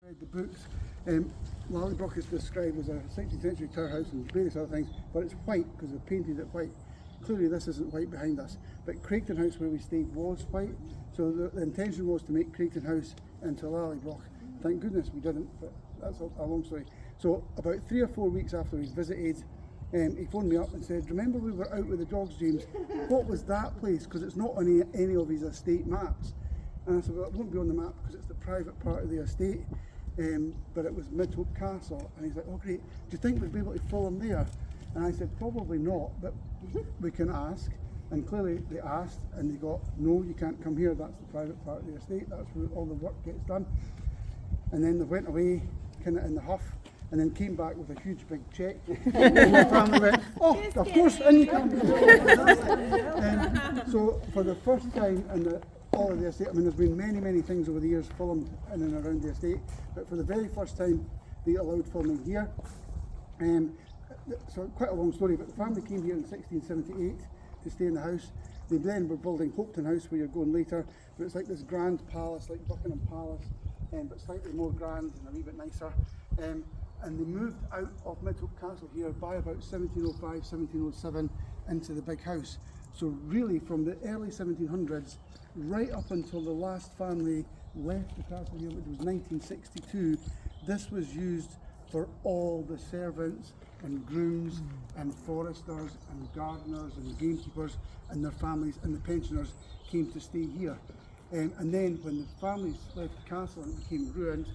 Read the books. Lallybroch is described as a 16th century tower house and various other things, but it's white because they've painted it white. Clearly this isn't white behind us, but Craigton House where we stayed was white, so the intention was to make Craigton House into Lallybroch. Thank goodness we didn't, but that's a long story. So about 3 or 4 weeks after we visited, he phoned me up and said, remember we were out with the dogs, James, what was that place? Because it's not on any of his estate maps. And I said, well, it won't be on the map because it's the private part of the estate. But it was Midhope Castle, and he's like, oh great, do you think we'd be able to film there? And I said, probably not, but we can ask. And clearly they asked, and they got, no, you can't come here, that's the private part of the estate, that's where all the work gets done. And then they went away, kind of in the huff, and then came back with a huge big cheque. And my family went, oh, of course, in you come. So for the first time in all of the estate, I mean there's been many things over the years filmed in and around the estate, but for the very first time they allowed filming here. So quite a long story, but the family came here in 1678 to stay in the house. They then were building Hopeton House where you're going later, but it's like this grand palace, like Buckingham Palace, but slightly more grand and a wee bit nicer. And they moved out of Midhope Castle here by about 1705, 1707 into the big house. So really from the early 1700s right up until the last family left the castle here, which was 1962, this was used for all the servants and grooms and foresters and gardeners and gamekeepers and their families, and the pensioners came to stay here. And then when the families left the castle and it became ruined,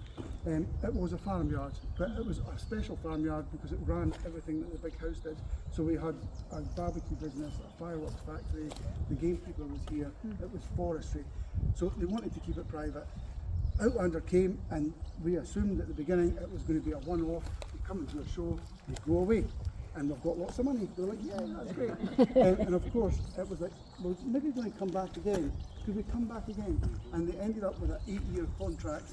it was a farmyard, but it was a special farmyard because it ran everything that the big house did. So we had a barbecue business, a fireworks factory, the gamekeeper was here, it was forestry. So they wanted to keep it private. Outlander came, and we assumed at the beginning it was going to be a one-off. They come and do a show, they go away, and they've got lots of money. They're like, yeah, that's great. And of course, it was like, well, maybe we're going to come back again. Could we come back again? And they ended up with an 8-year contract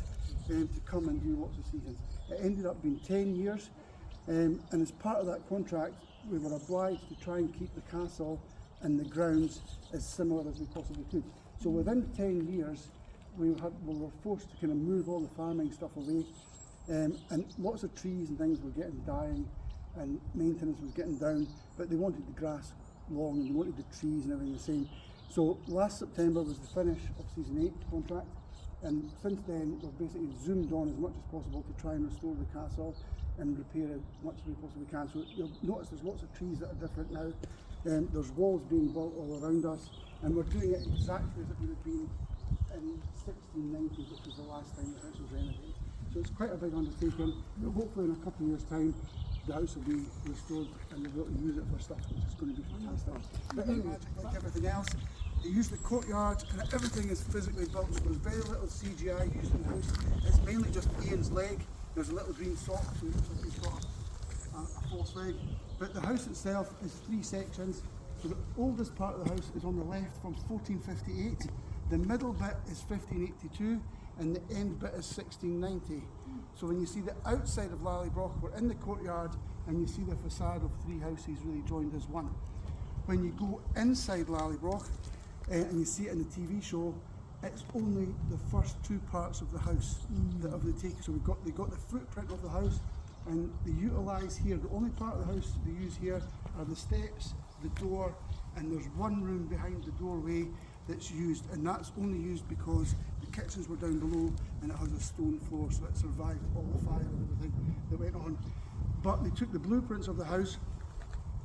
to come and do lots of seasons. It ended up being 10 years, and as part of that contract, we were obliged to try and keep the castle and the grounds as similar as we possibly could. So within 10 years, we were forced to kind of move all the farming stuff away, and lots of trees and things were getting dying, and maintenance was getting down, but they wanted the grass long and they wanted the trees and everything the same. So last September was the finish of season 8 contract, and since then we've basically zoomed on as much as possible to try and restore the castle and repair it as much as we possibly can. So you'll notice there's lots of trees that are different now, there's walls being built all around us, and we're doing it exactly as it would have been in 1690, which was the last time the house was renovated. So it's quite a big undertaking, but hopefully in a couple of years' time the house will be restored and we'll be able to use it for stuff, which is going to be fantastic. But like everything else, they use the courtyard and everything is physically built, so there's very little CGI used in the house. It's mainly just Ian's leg. There's a little green sock, so he's got a false leg. But the house itself is 3 sections. So the oldest part of the house is on the left from 1458. The middle bit is 1582 and the end bit is 1690. So when you see the outside of Lallybroch, we're in the courtyard and you see the facade of 3 houses really joined as one. When you go inside Lallybroch and you see it in the TV show, it's only the first 2 parts of the house that have they taken. So they got the footprint of the house, and they utilise here, the only part of the house they use here are the steps, the door, and there's one room behind the doorway that's used, and that's only used because the kitchens were down below and it has a stone floor, so it survived all the fire and everything that went on. But they took the blueprints of the house,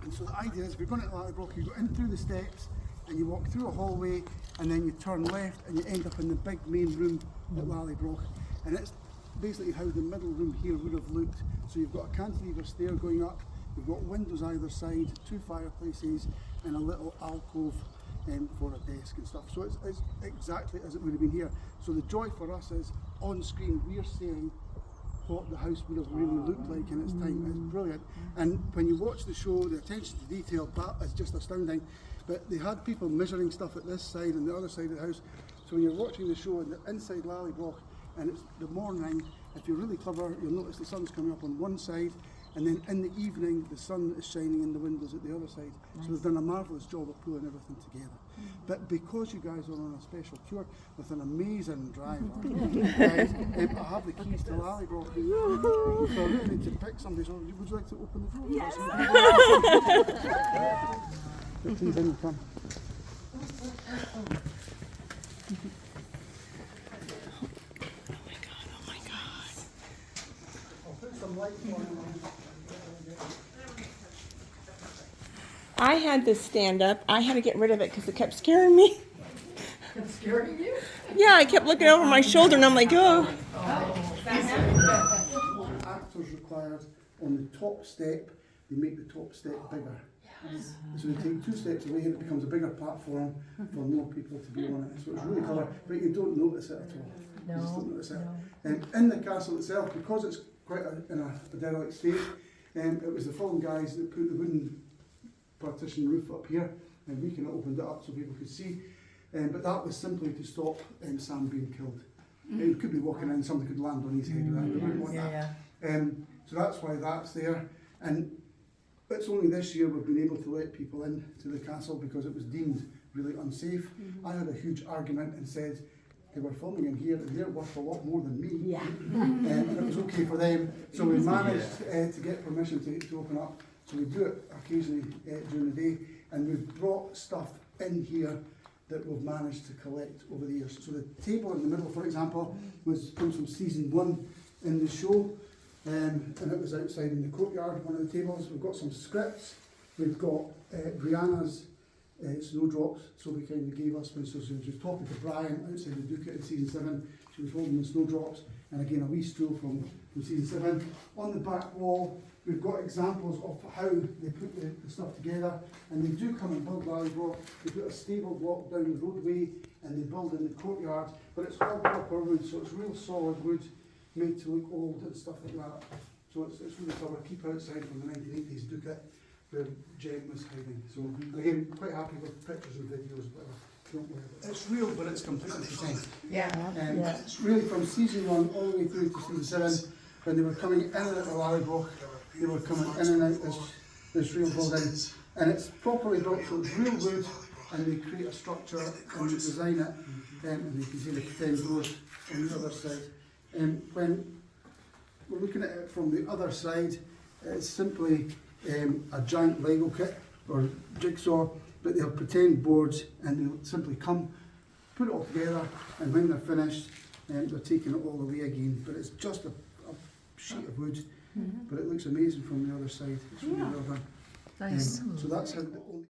and so the idea is if you're going to Lallybroch, you go in through the steps and you walk through a hallway and then you turn left and you end up in the big main room at Lallybroch, and it's basically how the middle room here would have looked. So you've got a cantilever stair going up, you've got windows either side, 2 fireplaces and a little alcove for a desk and stuff. So it's exactly as it would have been here. So the joy for us is on screen we're seeing what the house would have really looked like in its time. It's brilliant. And when you watch the show, the attention to detail, that is just astounding. But they had people measuring stuff at this side and the other side of the house. So when you're watching the show and they're inside Lallybroch and it's the morning, if you're really clever, you'll notice the sun's coming up on one side And then in the evening, the sun is shining in the windows at the other side. Nice. So they've done a marvellous job of pulling everything together. But because you guys are on a special tour with an amazing driver, guys, I have the keys to Lallybroch. So I really need to pick somebody. So would you like to open the door? Yes. Please, in you come. I had this stand up. I had to get rid of it because it kept scaring me. Kept scaring you? Yeah, I kept looking over my shoulder and I'm like, oh. Actors required on the top step, they make the top step bigger. Yes. So they take 2 steps away and it becomes a bigger platform for more people to be on it. So it's really clever, but you don't notice it at all. No, you just don't notice it. no. And in the castle itself, because it's quite in a derelict state, it was the fallen guys that put the wooden partition roof up here, and we kind of opened it up so people could see. But that was simply to stop Sam being killed. He could be walking in, somebody could land on his head. We wouldn't want that. So that's why that's there. And it's only this year we've been able to let people in to the castle because it was deemed really unsafe. I had a huge argument and said they were filming in here and they're worth a lot more than me. Yeah. And it was okay for them. So we managed to get permission to open up. So we do it occasionally during the day, and we've brought stuff in here that we've managed to collect over the years. So the table in the middle, for example, comes from season 1 in the show, and it was outside in the courtyard, one of the tables. We've got some scripts. We've got Brianna's snowdrops, so we kind of gave us when she was talking to Brian outside the Ducat in season 7. She was holding the snowdrops, and again a wee stool from season 7. On the back wall, we've got examples of how they put the stuff together, and they do come and build Lallybroch. They put a stable block down the roadway, and they build in the courtyard, but it's all proper wood, so it's real solid wood, made to look old and stuff like that. So it's really clever. Keep outside from the 1980s Ducat, where Jem was hiding. So again, quite happy with pictures and videos, whatever. Don't worry about it. It's real, but it's completely pretend. Yeah. It's really from season 1 all the way through to season 7, when they were coming in and out of Lallybroch. They were coming in and out this real building, and it's properly built, so it's real wood, and they create a structure and they design it, and you can see the pretend doors on the other side. When we're looking at it from the other side, it's simply a giant Lego kit or jigsaw, but they have pretend boards, and they'll simply come, put it all together, and when they're finished, they're taking it all away again. But it's just a sheet of wood. But it looks amazing from the other side. It's really well done. Nice. So that's how the only